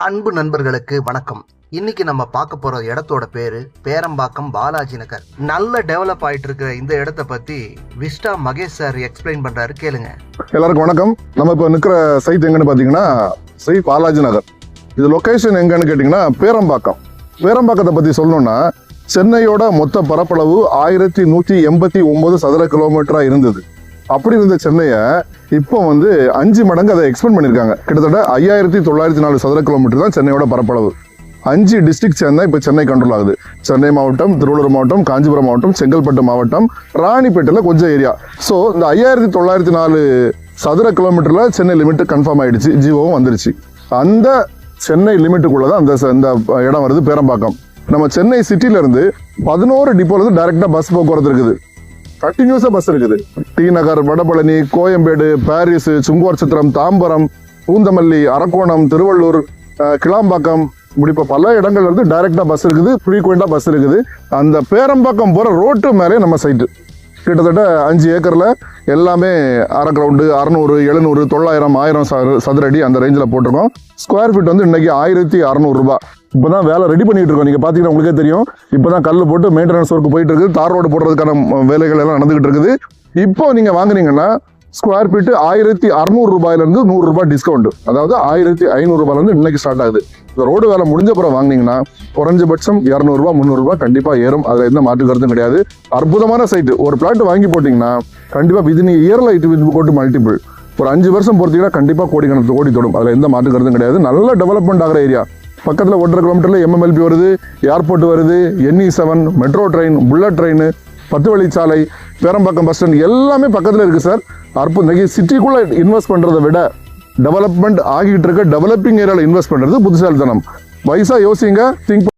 அன்பு நண்பர்களுக்கு வணக்கம். இன்னைக்கு நம்ம பார்க்க போற இடத்தோட பேரு பேரம்பாக்கம் பாலாஜி நகர். நல்ல டெவலப் ஆயிட்டு இருக்கிற இந்த இடத்தை பத்தி விஸ்டா மகேஷ் சார் எக்ஸ்பிளைன் பண்றாரு, கேளுங்க. எல்லாருக்கும் வணக்கம். நம்ம இப்போ நிற்கிற சைட் எங்கன்னு பார்த்தீங்கன்னா ஸ்ரீ பாலாஜி நகர். இது லொக்கேஷன் எங்கன்னு கேட்டிங்கன்னா பேரம்பாக்கம். பேரம்பாக்கத்தை பற்றி சொல்லணும்னா சென்னையோட மொத்த பரப்பளவு 1189 சதுர கிலோமீட்டராக இருந்தது. அப்படி இருந்த சென்னையை இப்போ 5 மடங்கு அதை எக்ஸ்பெண்ட் பண்ணியிருக்காங்க. கிட்டத்தட்ட 5904 சதுர கிலோமீட்டர் தான் சென்னையோட பரப்பளவு. 5 டிஸ்ட்ரிக்ட் சேர்ந்தா இப்போ சென்னை கண்ட்ரோல் ஆகுது. சென்னை மாவட்டம், திருவள்ளூர் மாவட்டம், காஞ்சிபுரம் மாவட்டம், செங்கல்பட்டு மாவட்டம், ராணிப்பேட்டையில் கொஞ்சம் ஏரியா. ஸோ இந்த 5904 சதுர கிலோமீட்டரில் சென்னை லிமிட்டு கன்ஃபார்ம் ஆகிடுச்சு, ஜியோவும் வந்துருச்சு. அந்த சென்னை லிமிட்டுக்குள்ளே தான் அந்த இடம் வருது பேரம்பாக்கம். நம்ம சென்னை சிட்டியிலேருந்து 11 டிப்போலேருந்து டைரெக்டாக பஸ் போக்குவரத்து இருக்குது. கண்டினியூஸாக பஸ் இருக்குது. டி நகர், வடபழனி, கோயம்பேடு, பாரிஸ், சுங்குவார்சத்திரம், தாம்பரம், பூந்தமல்லி, அரக்கோணம், திருவள்ளூர், கிளாம்பாக்கம், இப்படி இப்போ பல இடங்கள்ல இருந்து டைரெக்டாக பஸ் இருக்குது, ஃப்ரீக்வெண்ட்டாக பஸ் இருக்குது. அந்த பேரம்பாக்கம் போகிற ரோட்டு மேலே நம்ம சைட்டு கிட்டத்தட்ட 5 ஏக்கரில் எல்லாமே அரை கிரவுண்டு, 600, 700, 900, 1000 சதுர அடி அந்த ரேஞ்சில் போட்டிருக்கோம். ஸ்கொயர் ஃபீட் இன்னைக்கு 1600 ரூபாய். இப்போ தான் வேலை ரெடி பண்ணிட்டு இருக்கோம். நீங்கள் பார்த்தீங்கன்னா உங்களுக்கே தெரியும். இப்போ தான் கல் போட்டு மெயின்டெனன்ஸ் ஒர்க் போயிட்டு இருக்குது. தார் ரோடு போடுறதுக்கான வேலைகள் எல்லாம் நடந்துகிட்டு இருக்குது. இப்போ நீங்கள் வாங்குனீங்கன்னா ஸ்கொயர் ஃபீட்டு 1600 ரூபாயிலேருந்து 100 ரூபாய் டிஸ்கவுண்ட், அதாவது 1500 ரூபாயிலேருந்து இன்னைக்கு ஸ்டார்ட் ஆகுது. இந்த ரோடு வேலை முடிஞ்ச பிறகு வாங்கினீங்கன்னா குறைஞ்சபட்சம் 200 ரூபாய் 300 ரூபாய் கண்டிப்பாக ஏறும். அதில் எந்த மாற்று கருத்தும் கிடையாது. அற்புதமான சைட்டு. ஒரு பிளாட் வாங்கி போட்டிங்கன்னா கண்டிப்பாக இது நீங்கள் இயர்ல கோட்டு மல்டிபிள் ஒரு 5 வருஷம் பொறுத்தீங்கன்னா கண்டிப்பாக கோடிக்கணக்கு கோடி தொடும். அதில் எந்த மாற்று கருத்தும் கிடையாது. நல்ல டெவலப்மெண்ட் ஆகிற ஏரியா. பக்கத்தில் 1.5 கிலோமீட்டரில் MMLP வருது, ஏர்போர்ட் வருது, NE7, metro train, bullet train, 10 வழிச்சாலை, பேரம்பாக்கம் பஸ் ஸ்டாண்ட் எல்லாமே பக்கத்தில் இருக்குது சார். இன்னைக்கு சிட்டிக்குள்ளே இன்வெஸ்ட் பண்ணுறதை விட டெவலப்மெண்ட் ஆகிட்டு இருக்க டெவலப்பிங் ஏரியாவில் இன்வெஸ்ட் பண்ணுறது புத்திசாலித்தனம். வயசாக யோசிங்க, திங்க்